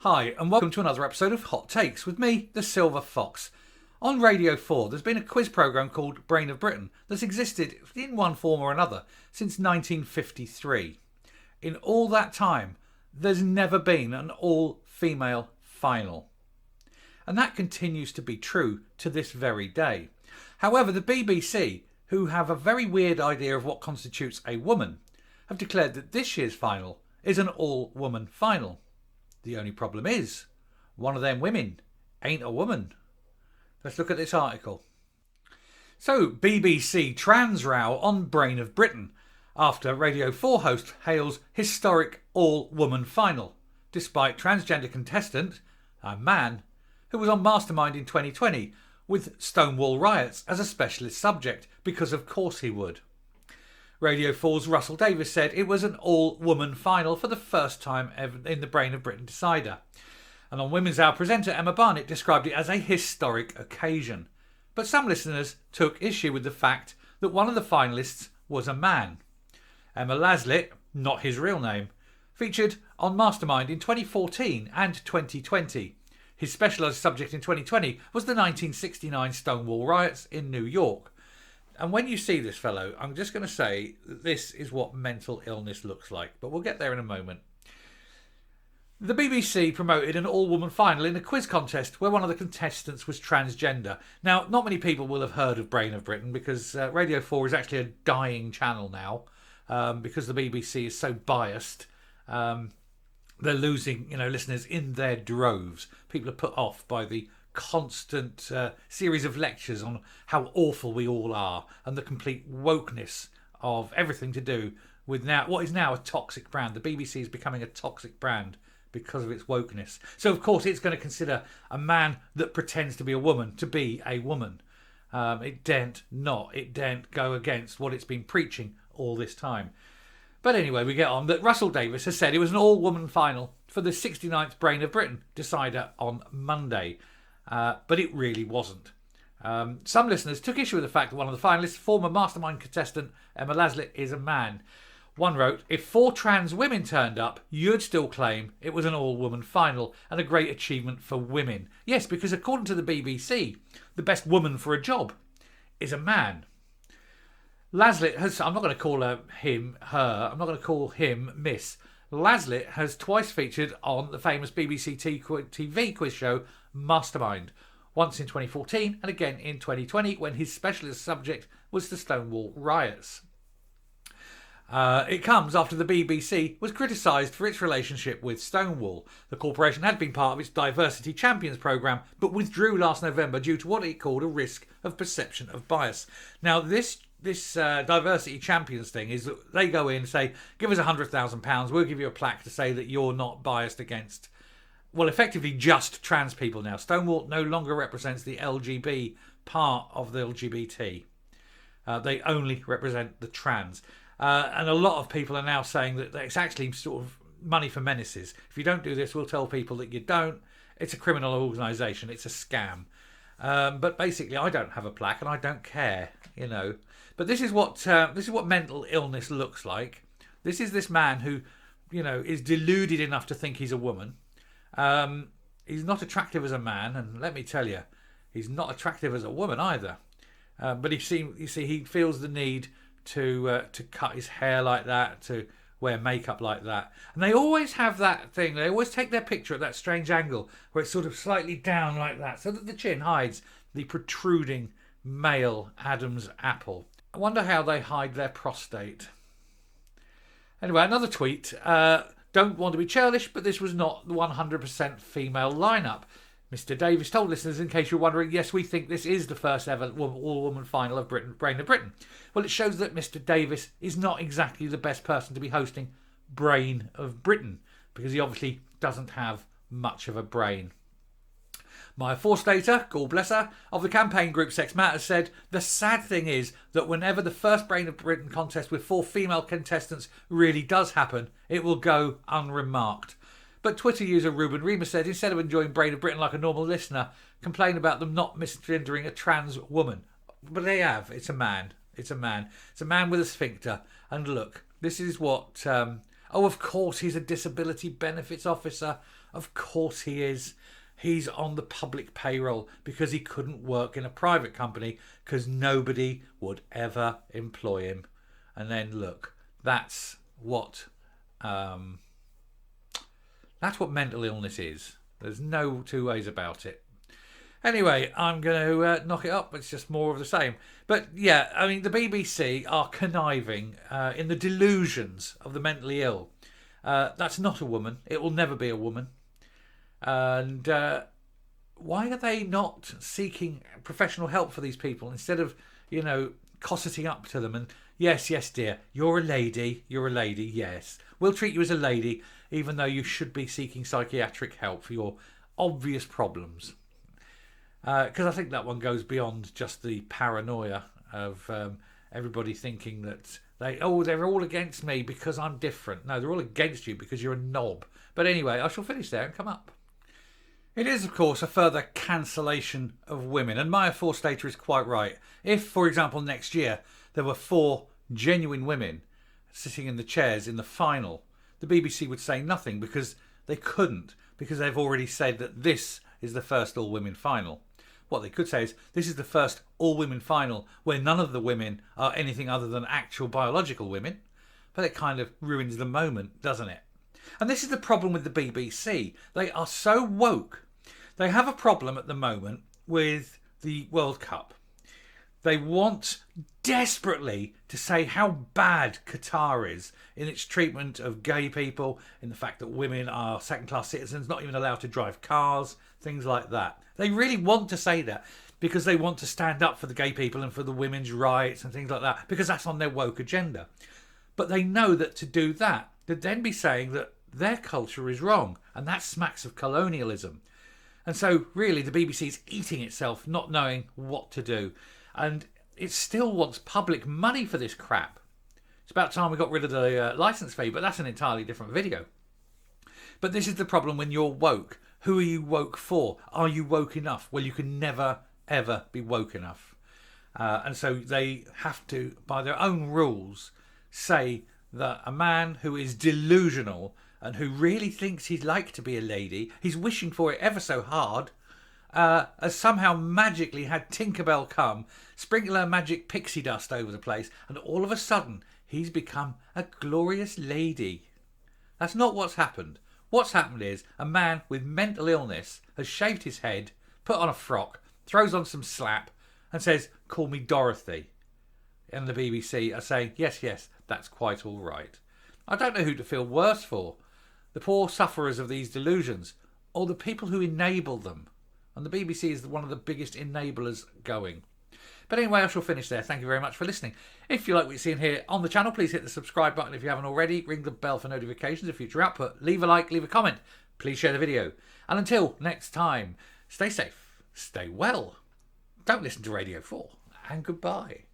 Hi, and welcome to another episode of Hot Takes with me, the Silver Fox. On Radio 4, there's been a quiz programme called Brain of Britain that's existed in one form or another since 1953. In all that time, there's never been an all-female final. And that continues to be true to this very day. However, the BBC, who have a very weird idea of what constitutes a woman, have declared that this year's final is an all-woman final. The only problem is, one of them women ain't a woman. Let's look at this article. So, BBC trans row on Brain of Britain after Radio 4 host hails historic all-woman final, despite transgender contestant, a man, who was on Mastermind in 2020 with Stonewall riots as a specialist subject, because of course he would. Radio 4's Russell Davies said it was an all-woman final for the first time ever in the Brain of Britain decider. And on Women's Hour presenter Emma Barnett described it as a historic occasion. But some listeners took issue with the fact that one of the finalists was a man. Emma Laslett, not his real name, featured on Mastermind in 2014 and 2020. His specialised subject in 2020 was the 1969 Stonewall riots in New York. And when you see this fellow, I'm just going to say that this is what mental illness looks like, but we'll get there in a moment. The BBC promoted an all-woman final in a quiz contest where one of the contestants was transgender. Now, not many people will have heard of Brain of Britain because Radio 4 is actually a dying channel now because the BBC is so biased. They're losing, listeners in their droves. People are put off by the constant series of lectures on how awful we all are and the complete wokeness of everything to do with what is now a toxic brand. The BBC is becoming a toxic brand because of its wokeness. So, of course, it's going to consider a man that pretends to be a woman to be a woman. It daren't not. It daren't go against what it's been preaching all this time. But anyway, we get on that Russell Davies has said it was an all-woman final for the 69th Brain of Britain decider on Monday. But it really wasn't. Some listeners took issue with the fact that one of the finalists, former Mastermind contestant Emma Laslett, is a man. One wrote, if 4 trans women turned up, you'd still claim it was an all-woman final and a great achievement for women. Yes, because according to the BBC, the best woman for a job is a man. Laslett has, I'm not going to call her him, her, I'm not going to call him Miss. Laslett has twice featured on the famous BBC TV quiz show Mastermind, once in 2014 and again in 2020 when his specialist subject was the Stonewall riots. It comes after the BBC was criticised for its relationship with Stonewall. The corporation had been part of its Diversity Champions programme but withdrew last November due to what it called a risk of perception of bias. Now this Diversity Champions thing is that they go in and say, give us £100,000, we'll give you a plaque to say that you're not biased against, well, effectively just trans people now. Stonewall no longer represents the LGB part of the LGBT. They only represent the trans. And a lot of people are now saying that it's actually sort of money for menaces. If you don't do this, we'll tell people that you don't. It's a criminal organisation. It's a scam. But basically, I don't have a plaque and I don't care, But this is what mental illness looks like. This is this man who, is deluded enough to think he's a woman. He's not attractive as a man, and let me tell you, he's not attractive as a woman either. But he feels the need to cut his hair like that, to wear makeup like that. And they always have that thing. They always take their picture at that strange angle where it's sort of slightly down like that, so that the chin hides the protruding male Adam's apple. I wonder how they hide their prostate. Anyway, another tweet. Don't want to be churlish, but this was not the 100% female lineup. Mr. Davies told listeners, in case you're wondering, yes, we think this is the first ever all-woman final of Brain of Britain. Well, it shows that Mr. Davies is not exactly the best person to be hosting Brain of Britain, because he obviously doesn't have much of a brain. Maya Forstater, God bless her, of the campaign group Sex Matters said, the sad thing is that whenever the first Brain of Britain contest with 4 female contestants really does happen, it will go unremarked. But Twitter user Ruben Remus said, instead of enjoying Brain of Britain like a normal listener, complain about them not misgendering a trans woman. But they have. It's a man. It's a man. It's a man with a sphincter. And look, this is what... of course, he's a disability benefits officer. Of course he is. He's on the public payroll because he couldn't work in a private company because nobody would ever employ him. And then look, that's what mental illness is. There's no two ways about it. Anyway, I'm going to knock it up. It's just more of the same. But yeah, I mean, the BBC are conniving in the delusions of the mentally ill. That's not a woman. It will never be a woman. And why are they not seeking professional help for these people instead of, cosseting up to them and, yes, dear, you're a lady, yes. We'll treat you as a lady, even though you should be seeking psychiatric help for your obvious problems. Because I think that one goes beyond just the paranoia of everybody thinking that they're all against me because I'm different. No, they're all against you because you're a knob. But anyway, I shall finish there and come up. It is, of course, a further cancellation of women, and Maya Forstater is quite right. If, for example, next year there were 4 genuine women sitting in the chairs in the final, the BBC would say nothing because they couldn't, because they've already said that this is the first all-women final. What they could say is, this is the first all-women final where none of the women are anything other than actual biological women, but it kind of ruins the moment, doesn't it? And this is the problem with the BBC. They are so woke. They have a problem at the moment with the World Cup. They want desperately to say how bad Qatar is in its treatment of gay people, in the fact that women are second-class citizens, not even allowed to drive cars, things like that. They really want to say that because they want to stand up for the gay people and for the women's rights and things like that, because that's on their woke agenda. But they know that to do that, they'd then be saying that their culture is wrong, and that smacks of colonialism. And so, really, the BBC is eating itself, not knowing what to do. And it still wants public money for this crap. It's about time we got rid of the licence fee, but that's an entirely different video. But this is the problem when you're woke. Who are you woke for? Are you woke enough? Well, you can never, ever be woke enough. And so they have to, by their own rules, say that a man who is delusional and who really thinks he'd like to be a lady, he's wishing for it ever so hard, has somehow magically had Tinkerbell come, sprinkle her magic pixie dust over the place, and all of a sudden he's become a glorious lady. That's not what's happened. What's happened is a man with mental illness has shaved his head, put on a frock, throws on some slap, and says, "Call me Dorothy." And the BBC are saying, yes, that's quite all right. I don't know who to feel worse for. The poor sufferers of these delusions, or the people who enable them. And the BBC is one of the biggest enablers going. But anyway, I shall finish there. Thank you very much for listening. If you like what you're seeing here on the channel, please hit the subscribe button if you haven't already. Ring the bell for notifications of future output. Leave a like, leave a comment. Please share the video. And until next time, stay safe, stay well. Don't listen to Radio 4. And goodbye.